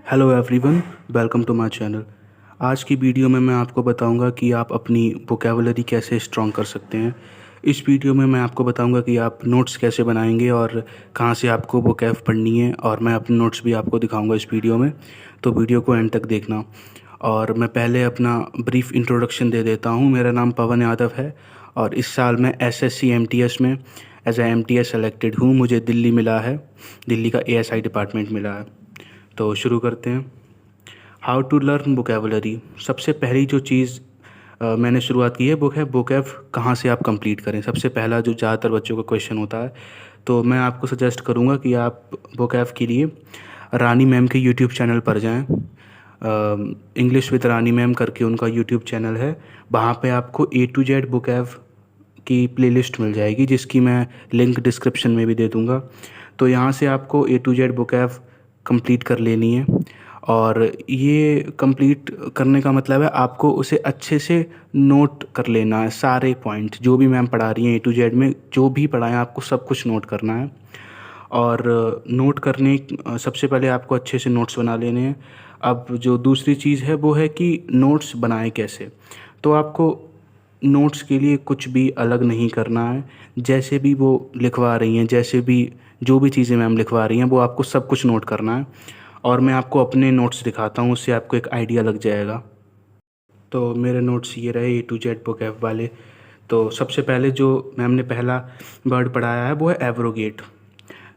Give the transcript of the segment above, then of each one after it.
Hello everyone, welcome to my channel. आज की video में मैं आपको बताऊंगा कि आप अपनी वोकेबुलरी कैसे स्ट्रॉन्ग कर सकते हैं। इस वीडियो में मैं आपको बताऊंगा कि आप नोट्स कैसे बनाएंगे और कहां से आपको वोकैब पढ़नी है, और मैं अपने नोट्स भी आपको दिखाऊंगा इस वीडियो में। तो वीडियो को एंड तक देखना। और मैं पहले अपना ब्रीफ इंट्रोडक्शन दे देता हूँ। मेरा नाम पवन यादव है और इस साल मैं SSC MTS में एज ए MTS सेलेक्टेड हूँ। मुझे दिल्ली मिला है, दिल्ली का ASI डिपार्टमेंट मिला है। तो शुरू करते हैं। How to learn vocabulary. सबसे पहली जो चीज़ मैंने शुरुआत की है वो है वोकैब कहाँ से आप कंप्लीट करें। सबसे पहला जो ज़्यादातर बच्चों का क्वेश्चन होता है, तो मैं आपको सजेस्ट करूँगा कि आप वोकैब के लिए रानी मैम के यूट्यूब चैनल पर जाएं। इंग्लिश विद रानी मैम करके उनका यूट्यूब चैनल है। वहाँ पे आपको A to Z वोकैब की प्लेलिस्ट मिल जाएगी, जिसकी मैं लिंक डिस्क्रिप्शन में भी दे दूँगा। तो यहाँ से आपको A to Z vocab complete कर लेनी है। और ये कंप्लीट करने का मतलब है आपको उसे अच्छे से नोट कर लेना है। सारे पॉइंट जो भी मैम पढ़ा रही हैं A to Z में जो भी पढ़ाएं, आपको सब कुछ नोट करना है। और नोट करने सबसे पहले आपको अच्छे से नोट्स बना लेने हैं। अब जो दूसरी चीज़ है वो है कि नोट्स बनाएं कैसे। तो आपको नोट्स के लिए कुछ भी अलग नहीं करना है। जैसे भी वो लिखवा रही हैं, जैसे भी जो भी चीज़ें मैम लिखवा रही हैं, वो आपको सब कुछ नोट करना है। और मैं आपको अपने नोट्स दिखाता हूँ, उससे आपको एक आइडिया लग जाएगा। तो मेरे नोट्स ये रहे A to Z वोकैब वाले। तो सबसे पहले जो मैम ने पहला वर्ड पढ़ाया है वो है एब्रोगेट।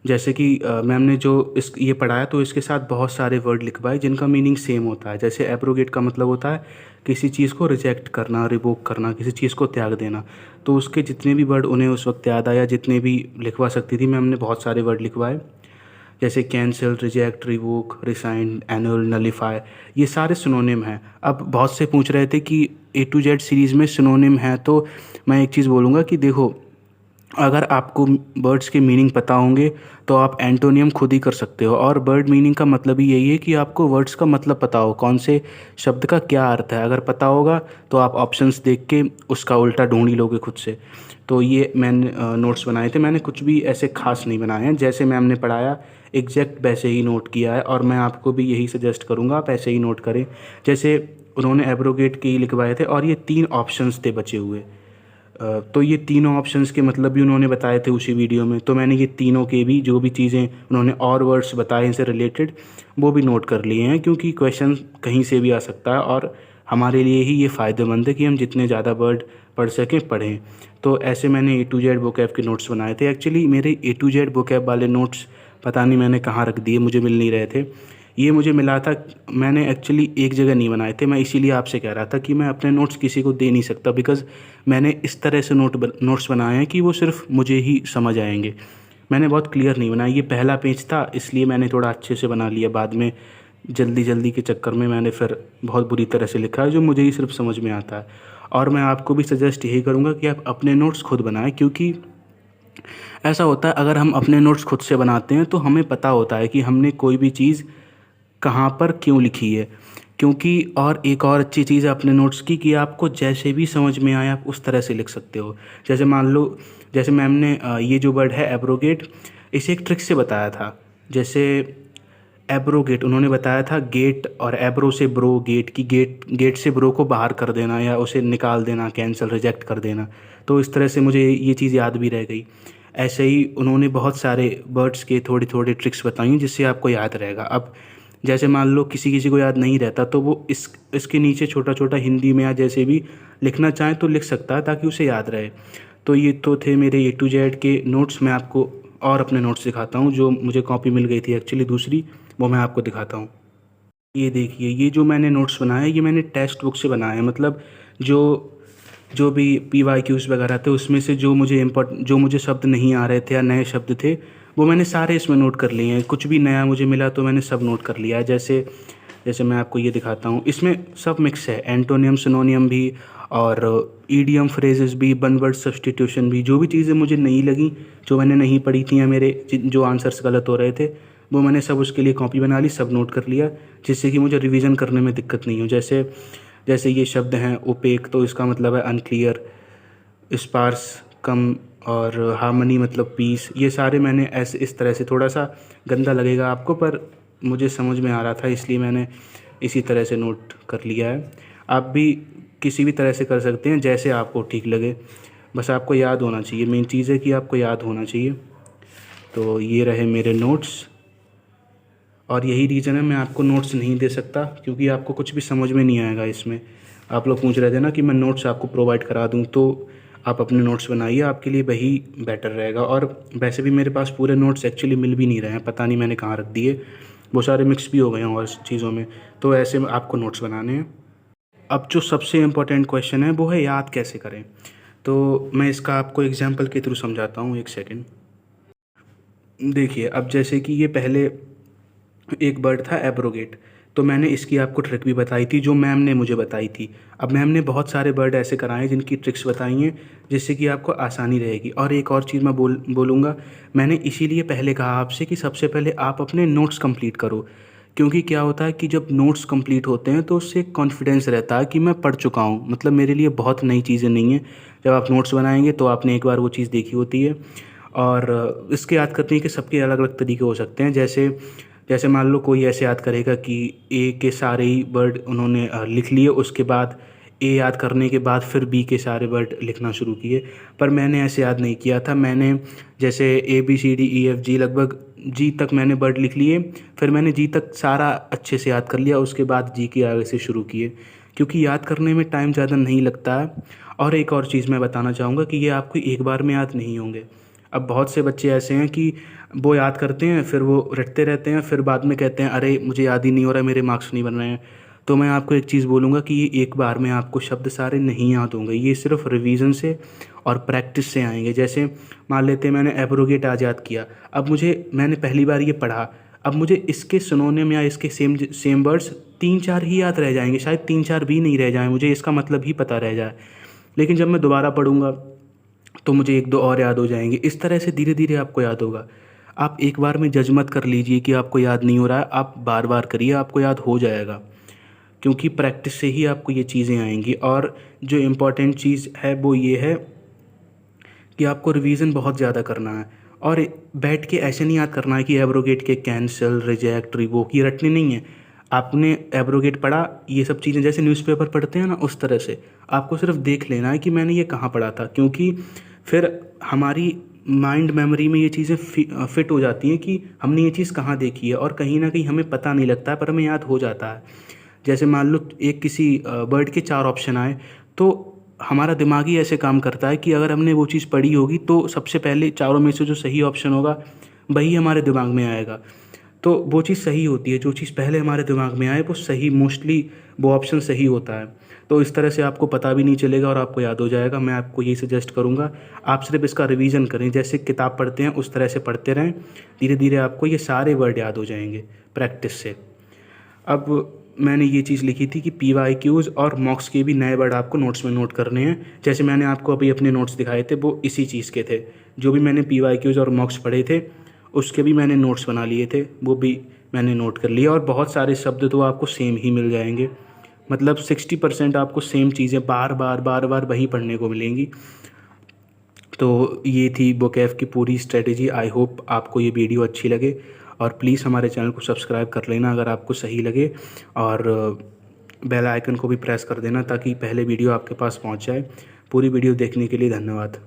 जैसे कि मैम ने जो ये पढ़ाया, तो इसके साथ बहुत सारे वर्ड लिखवाए जिनका मीनिंग सेम होता है। जैसे एब्रोगेट का मतलब होता है किसी चीज़ को रिजेक्ट करना, रिवोक करना, किसी चीज़ को त्याग देना। तो उसके जितने भी वर्ड उन्हें उस वक्त याद आया, जितने भी लिखवा सकती थी मैम ने, बहुत सारे वर्ड लिखवाए। जैसे cancel, reject, revoke, resign, annual, nullify, ये सारे सिनोनिम हैं। अब बहुत से पूछ रहे थे कि A to Z सीरीज़ में सिनोनिम है, तो मैं एक चीज़ बोलूँगा कि देखो, अगर आपको वर्ड्स के मीनिंग पता होंगे तो आप एंटोनियम खुद ही कर सकते हो। और वर्ड मीनिंग का मतलब ही यही है कि आपको वर्ड्स का मतलब पता हो, कौन से शब्द का क्या अर्थ है। अगर पता होगा तो आप ऑप्शंस देख के उसका उल्टा ढूंढ ही लोगे खुद से। तो ये मैंने नोट्स बनाए थे। मैंने कुछ भी ऐसे खास नहीं बनाए हैं, जैसे मैम ने पढ़ाया एग्जैक्ट वैसे ही नोट किया है। और मैं आपको भी यही सजेस्ट करूँगा, आप ऐसे ही नोट करें। जैसे उन्होंने एब्रोगेट के ही लिखवाए थे और ये 3 ऑप्शंस थे बचे हुए। तो ये तीनों ऑप्शंस के मतलब भी उन्होंने बताए थे उसी वीडियो में। तो मैंने ये तीनों के भी जो भी चीज़ें उन्होंने और वर्ड्स बताए इनसे रिलेटेड, वो भी नोट कर लिए हैं, क्योंकि क्वेश्चन कहीं से भी आ सकता है और हमारे लिए ही ये फ़ायदेमंद है कि हम जितने ज़्यादा वर्ड पढ़ सकें पढ़ें। तो ऐसे मैंने A to Z वोकैब के नोट्स बनाए थे। एक्चुअली मेरे A to Z वोकैब वाले नोट्स पता नहीं मैंने कहाँ रख दिए, मुझे मिल नहीं रहे थे। ये मुझे मिला था, मैंने एक्चुअली एक जगह नहीं बनाए थे। मैं इसीलिए आपसे कह रहा था कि मैं अपने नोट्स किसी को दे नहीं सकता, बिकॉज़ मैंने इस तरह से नोट्स बनाए हैं कि वो सिर्फ मुझे ही समझ आएंगे। मैंने बहुत क्लियर नहीं बनाया। ये पहला पेज था, इसलिए मैंने थोड़ा अच्छे से बना लिया। बाद में जल्दी जल्दी के चक्कर में मैंने फिर बहुत बुरी तरह से लिखा है, जो मुझे ही सिर्फ समझ में आता है। और मैं आपको भी सजेस्ट यही करूँगा कि आप अपने नोट्स खुद बनाएं, क्योंकि ऐसा होता है अगर हम अपने नोट्स खुद से बनाते हैं तो हमें पता होता है कि हमने कोई भी चीज़ कहाँ पर क्यों लिखी है। क्योंकि और एक और अच्छी चीज़ है अपने नोट्स की, कि आपको जैसे भी समझ में आए आप उस तरह से लिख सकते हो। जैसे मान लो, जैसे मैम ने ये जो वर्ड है एब्रोगेट, इसे एक ट्रिक से बताया था। जैसे एब्रोगेट उन्होंने बताया था गेट, और एब्रो से ब्रो, गेट की गेट से ब्रो को बाहर कर देना या उसे निकाल देना, कैंसिल, रिजेक्ट कर देना। तो इस तरह से मुझे ये चीज़ याद भी रह गई। ऐसे ही उन्होंने बहुत सारे वर्ड्स के थोड़ी थोड़ी ट्रिक्स बताई जिससे आपको याद रहेगा। अब जैसे मान लो किसी किसी को याद नहीं रहता, तो वो इसके नीचे छोटा छोटा हिंदी में या जैसे भी लिखना चाहें तो लिख सकता है, ताकि उसे याद रहे। तो ये तो थे मेरे A to Z के नोट्स। मैं आपको और अपने नोट्स दिखाता हूँ, जो मुझे कॉपी मिल गई थी एक्चुअली दूसरी, वो मैं आपको दिखाता हूँ। ये देखिए, ये जो मैंने नोट्स बनाए हैं ये मैंने टेक्स्ट बुक से बनाए हैं। मतलब जो जो भी PYQs वगैरह थे उसमें से जो मुझे शब्द नहीं आ रहे थे या नए शब्द थे, वो मैंने सारे इसमें नोट कर लिए हैं। कुछ भी नया मुझे मिला तो मैंने सब नोट कर लिया है। जैसे जैसे मैं आपको ये दिखाता हूँ, इसमें सब मिक्स है, एंटोनियम, सिनोनियम भी, और ईडियम, फ्रेजेस भी, वन वर्ड सब्स्टिट्यूशन भी। जो भी चीज़ें मुझे नहीं लगी, जो मैंने नहीं पढ़ी थी, या मेरे जो आंसर्स गलत हो रहे थे, वो मैंने सब उसके लिए कॉपी बना ली, सब नोट कर लिया, जिससे कि मुझे रिवीजन करने में दिक्कत नहीं हो। जैसे जैसे ये शब्द हैं ओपेक, तो इसका मतलब है अनक्लियर, स्पार्स कम, और हार्मनी मतलब पीस। ये सारे मैंने ऐसे इस तरह से, थोड़ा सा गंदा लगेगा आपको, पर मुझे समझ में आ रहा था, इसलिए मैंने इसी तरह से नोट कर लिया है। आप भी किसी भी तरह से कर सकते हैं, जैसे आपको ठीक लगे, बस आपको याद होना चाहिए। मेन चीज़ है कि आपको याद होना चाहिए। तो ये रहे मेरे नोट्स, और यही रीज़न है मैं आपको नोट्स नहीं दे सकता, क्योंकि आपको कुछ भी समझ में नहीं आएगा इसमें। आप लोग पूछ रहे थे ना कि मैं नोट्स आपको प्रोवाइड करा दूं, तो आप अपने नोट्स बनाइए, आपके लिए वही बेटर रहेगा। और वैसे भी मेरे पास पूरे नोट्स एक्चुअली मिल भी नहीं रहे हैं, पता नहीं मैंने कहाँ रख दिए, वो सारे मिक्स भी हो गए हैं और चीज़ों में। तो ऐसे में आपको नोट्स बनाने हैं। अब जो सबसे इम्पोर्टेंट क्वेश्चन है वो है याद कैसे करें। तो मैं इसका आपको एग्जाम्पल के थ्रू समझाता हूँ, एक सेकेंड। देखिए, अब जैसे कि ये पहले एक वर्ड था एब्रोगेट, तो मैंने इसकी आपको ट्रिक भी बताई थी, जो मैम ने मुझे बताई थी। अब मैम ने बहुत सारे वर्ड ऐसे कराए हैं जिनकी ट्रिक्स बताई हैं, जिससे कि आपको आसानी रहेगी। और एक और चीज़ मैं बोलूँगा, मैंने इसीलिए पहले कहा आपसे कि सबसे पहले आप अपने नोट्स कंप्लीट करो, क्योंकि क्या होता है कि जब नोट्स कंप्लीट होते हैं तो उससे कॉन्फिडेंस रहता है कि मैं पढ़ चुका हूँ, मतलब मेरे लिए बहुत नई चीज़ें नहीं हैं। जब आप नोट्स बनाएंगे तो आपने एक बार वो चीज़ देखी होती है। और इसके याद करने के सबके अलग अलग तरीके हो सकते हैं। जैसे जैसे मान लो कोई ऐसे याद करेगा कि ए के सारे ही वर्ड उन्होंने लिख लिए, उसके बाद ए याद करने के बाद फिर बी के सारे वर्ड लिखना शुरू किए। पर मैंने ऐसे याद नहीं किया था। मैंने जैसे ABCDEFG लगभग जी तक मैंने वर्ड लिख लिए, फिर मैंने जी तक सारा अच्छे से याद कर लिया, उसके बाद जी के आगे से शुरू किए, क्योंकि याद करने में टाइम ज़्यादा नहीं लगता है। और एक और चीज़ मैं बताना चाहूँगा कि ये आपको एक बार में याद नहीं होंगे। अब बहुत से बच्चे ऐसे हैं कि वो याद करते हैं, फिर वो रटते रहते हैं, फिर बाद में कहते हैं अरे मुझे याद ही नहीं हो रहा है, मेरे मार्क्स नहीं बन रहे हैं। तो मैं आपको एक चीज़ बोलूँगा कि ये एक बार में आपको शब्द सारे नहीं याद होंगे, ये सिर्फ रिवीजन से और प्रैक्टिस से आएंगे। जैसे मान लेते हैं मैंने एब्रोगेट आज याद किया, अब मैंने पहली बार ये पढ़ा, अब मुझे इसके सिनोनिम या इसके सेम वर्ड्स 3-4 ही याद रह जाएंगे, शायद 3-4 भी नहीं रह जाएँ, मुझे इसका मतलब ही पता रह जाए। लेकिन जब मैं दोबारा पढ़ूँगा तो मुझे 1-2 और याद हो जाएंगे। इस तरह से धीरे धीरे आपको याद होगा। आप एक बार में जज मत कर लीजिए कि आपको याद नहीं हो रहा है, आप बार बार करिए, आपको याद हो जाएगा, क्योंकि प्रैक्टिस से ही आपको ये चीज़ें आएंगी। और जो इम्पोर्टेंट चीज़ है वो ये है कि आपको रिवीजन बहुत ज़्यादा करना है, और बैठ के ऐसे नहीं याद करना है कि एब्रोगेट के कैंसिल, रिजेक्ट, रिवोक ये रटने नहीं है। आपने एब्रोगेट पढ़ा, ये सब चीज़ें जैसे न्यूज़पेपर पढ़ते हैं ना, उस तरह से आपको सिर्फ देख लेना है कि मैंने ये कहाँ पढ़ा था, क्योंकि फिर हमारी माइंड मेमोरी में ये चीज़ें फिट हो जाती हैं कि हमने ये चीज़ कहाँ देखी है, और कहीं ना कहीं हमें पता नहीं लगता है पर हमें याद हो जाता है। जैसे मान लो एक किसी वर्ड के 4 ऑप्शन आए, तो हमारा दिमाग ही ऐसे काम करता है कि अगर हमने वो चीज़ पढ़ी होगी तो सबसे पहले चारों में से जो सही ऑप्शन होगा वही हमारे दिमाग में आएगा। तो वो चीज़ सही होती है, जो चीज़ पहले हमारे दिमाग में आए वो सही, मोस्टली वो ऑप्शन सही होता है। तो इस तरह से आपको पता भी नहीं चलेगा और आपको याद हो जाएगा। मैं आपको यही सजेस्ट करूँगा, आप सिर्फ इसका रिवीजन करें, जैसे किताब पढ़ते हैं उस तरह से पढ़ते रहें, धीरे धीरे आपको ये सारे वर्ड याद हो जाएंगे प्रैक्टिस से। अब मैंने ये चीज़ लिखी थी कि PYQs और मॉक्स के भी नए वर्ड आपको नोट्स में नोट करने हैं। जैसे मैंने आपको अभी अपने नोट्स दिखाए थे वो इसी चीज़ के थे, जो भी मैंने PYQs और मॉक्स पढ़े थे उसके भी मैंने नोट्स बना लिए थे, वो भी मैंने नोट कर लिया। और बहुत सारे शब्द तो आपको सेम ही मिल जाएंगे, मतलब 60% आपको सेम चीज़ें बार बार वही पढ़ने को मिलेंगी। तो ये थी vocab की पूरी स्ट्रेटेजी। आई होप आपको ये वीडियो अच्छी लगे, और प्लीज़ हमारे चैनल को सब्सक्राइब कर लेना अगर आपको सही लगे, और बेल आइकन को भी प्रेस कर देना ताकि पहले वीडियो आपके पास पहुंच जाए। पूरी वीडियो देखने के लिए धन्यवाद।